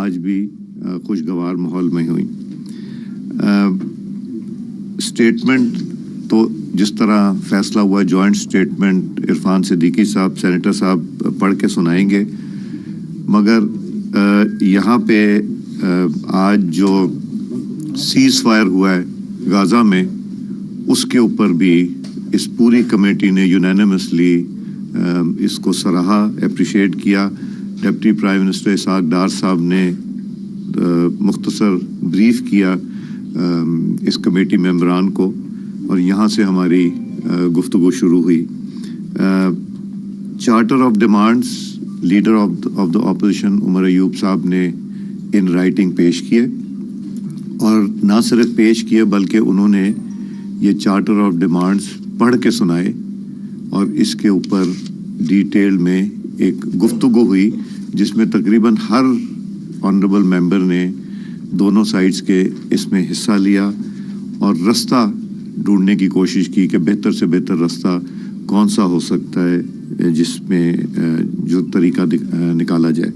آج بھی خوشگوار ماحول میں ہوئی. اسٹیٹمنٹ تو جس طرح فیصلہ ہوا جوائنٹ اسٹیٹمنٹ عرفان صدیقی صاحب سینیٹر صاحب پڑھ کے سنائیں گے، مگر یہاں پہ آج جو سیز فائر ہوا ہے غزہ میں، اس کے اوپر بھی اس پوری کمیٹی نے یونینیمسلی اس کو سراہا، اپریشیٹ کیا. Deputy prime minister Ishaq Dar صاحب نے مختصر بریف کیا اس کمیٹی ممبران کو، اور یہاں سے ہماری گفتگو شروع ہوئی. Charter of demands leader of the opposition Omar Ayub sahab نے ان رائٹنگ پیش کیے، اور نہ صرف پیش کیے بلکہ انہوں نے یہ چارٹر آف ڈیمانڈز پڑھ کے سنائے، اور اس کے اوپر ڈیٹیل میں ایک گفتگو ہوئی جس میں تقریباً ہر آنریبل ممبر نے دونوں سائڈز کے اس میں حصہ لیا اور رستہ ڈھونڈنے کی کوشش کی کہ بہتر سے بہتر رستہ کون سا ہو سکتا ہے جس میں جو طریقہ نکالا جائے.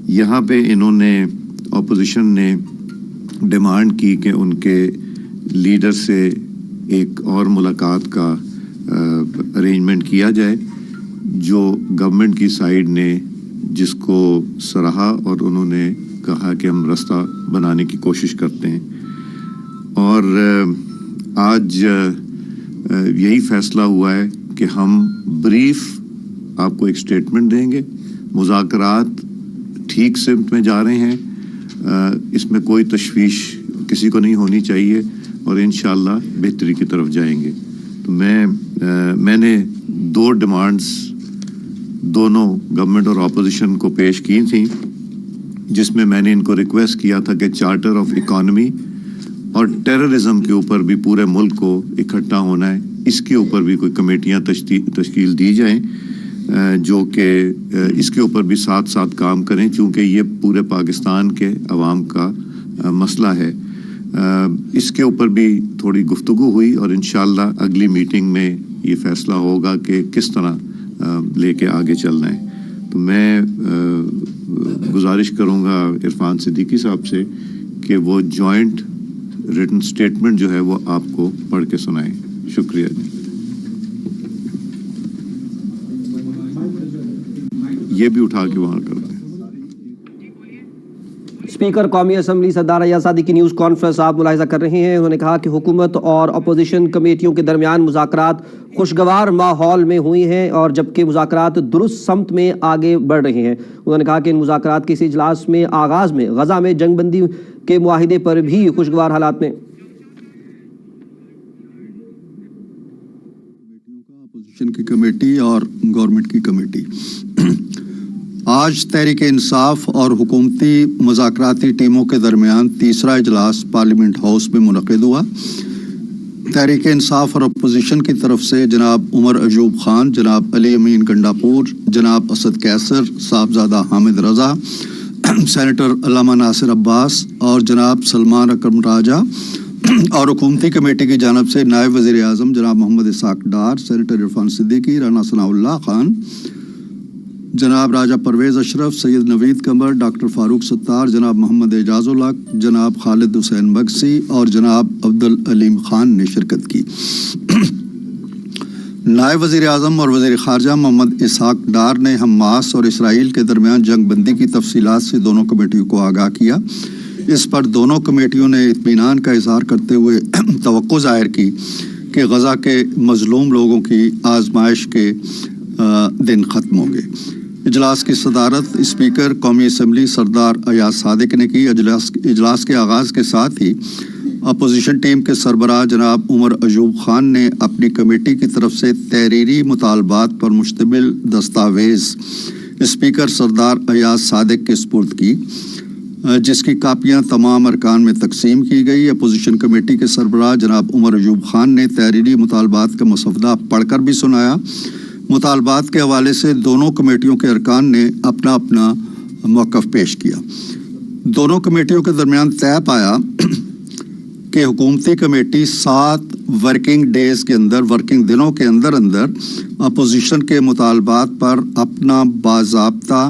یہاں پہ انہوں نے اپوزیشن نے ڈیمانڈ کی کہ ان کے لیڈر سے ایک اور ملاقات کا ارینجمنٹ کیا جائے، جو گورنمنٹ کی سائیڈ نے جس کو سراہا اور انہوں نے کہا کہ ہم رستہ بنانے کی کوشش کرتے ہیں. اور آج یہی فیصلہ ہوا ہے کہ ہم بریف آپ کو ایک اسٹیٹمنٹ دیں گے. مذاکرات ٹھیک سمت میں جا رہے ہیں، اس میں کوئی تشویش کسی کو نہیں ہونی چاہیے، اور انشاءاللہ بہتری کی طرف جائیں گے. تو میں نے 2 ڈیمانڈز دونوں گورنمنٹ اور اپوزیشن کو پیش کی تھیں، جس میں نے ان کو ریکویسٹ کیا تھا کہ چارٹر آف اکانومی اور ٹیررزم کے اوپر بھی پورے ملک کو اکٹھا ہونا ہے، اس کے اوپر بھی کوئی کمیٹیاں تشکیل دی جائیں جو کہ اس کے اوپر بھی ساتھ ساتھ کام کریں، چونکہ یہ پورے پاکستان کے عوام کا مسئلہ ہے. اس کے اوپر بھی تھوڑی گفتگو ہوئی، اور انشاءاللہ اگلی میٹنگ میں یہ فیصلہ ہوگا کہ کس طرح لے کے آگے چلنا ہے. تو میں گزارش کروں گا عرفان صدیقی صاحب سے کہ وہ جوائنٹ ریٹن سٹیٹمنٹ جو ہے وہ آپ کو پڑھ کے سنائیں. شکریہ جی. یہ بھی اٹھا کے وہاں کر دیں. اسپیکر قومی اسمبلی سردار ایاز صادقی نیوز کانفرنس آپ ملاحظہ کر رہے ہیں. انہوں نے کہا کہ حکومت اور اپوزیشن کمیٹیوں کے درمیان مذاکرات خوشگوار ماحول میں ہوئی ہیں، اور جبکہ مذاکرات درست سمت میں آگے بڑھ رہے ہیں. انہوں نے کہا کہ ان مذاکرات کے اجلاس میں آغاز میں غزہ میں جنگ بندی کے معاہدے پر بھی خوشگوار حالات میں اپوزیشن کی کمیٹی اور گورنمنٹ کی کمیٹی آج تحریک انصاف اور حکومتی مذاکراتی ٹیموں کے درمیان تیسرا اجلاس پارلیمنٹ ہاؤس میں منعقد ہوا. تحریک انصاف اور اپوزیشن کی طرف سے جناب عمر ایوب خان، جناب علی امین گنڈاپور، جناب اسد کیسر، صاحبزادہ حامد رضا، سینیٹر علامہ ناصر عباس اور جناب سلمان اکرم راجہ، اور حکومتی کمیٹی کی جانب سے نائب وزیر اعظم جناب محمد اسحاق ڈار، سینیٹر عرفان صدیقی، رانا ثناء اللہ خان، جناب راجہ پرویز اشرف، سید نوید قمر، ڈاکٹر فاروق ستار، جناب محمد اعجاز الحق، جناب خالد حسین مگسی اور جناب عبدالعلیم خان نے شرکت کی. نائب وزیر اعظم اور وزیر خارجہ محمد اسحاق ڈار نے حماس اور اسرائیل کے درمیان جنگ بندی کی تفصیلات سے دونوں کمیٹیوں کو آگاہ کیا. اس پر دونوں کمیٹیوں نے اطمینان کا اظہار کرتے ہوئے توقع ظاہر کی کہ غزہ کے مظلوم لوگوں کی آزمائش کے دن ختم ہوں گے. اجلاس کی صدارت اسپیکر قومی اسمبلی سردار ایاز صادق نے کی. اجلاس کے آغاز کے ساتھ ہی اپوزیشن ٹیم کے سربراہ جناب عمر ایوب خان نے اپنی کمیٹی کی طرف سے تحریری مطالبات پر مشتمل دستاویز اسپیکر سردار ایاز صادق کے سپرد کی، جس کی کاپیاں تمام ارکان میں تقسیم کی گئی. اپوزیشن کمیٹی کے سربراہ جناب عمر ایوب خان نے تحریری مطالبات کا مسودہ پڑھ کر بھی سنایا. مطالبات کے حوالے سے دونوں کمیٹیوں کے ارکان نے اپنا اپنا موقف پیش کیا. دونوں کمیٹیوں کے درمیان طے پایا کہ حکومتی کمیٹی 7 ورکنگ دنوں کے اندر اپوزیشن کے مطالبات پر اپنا باضابطہ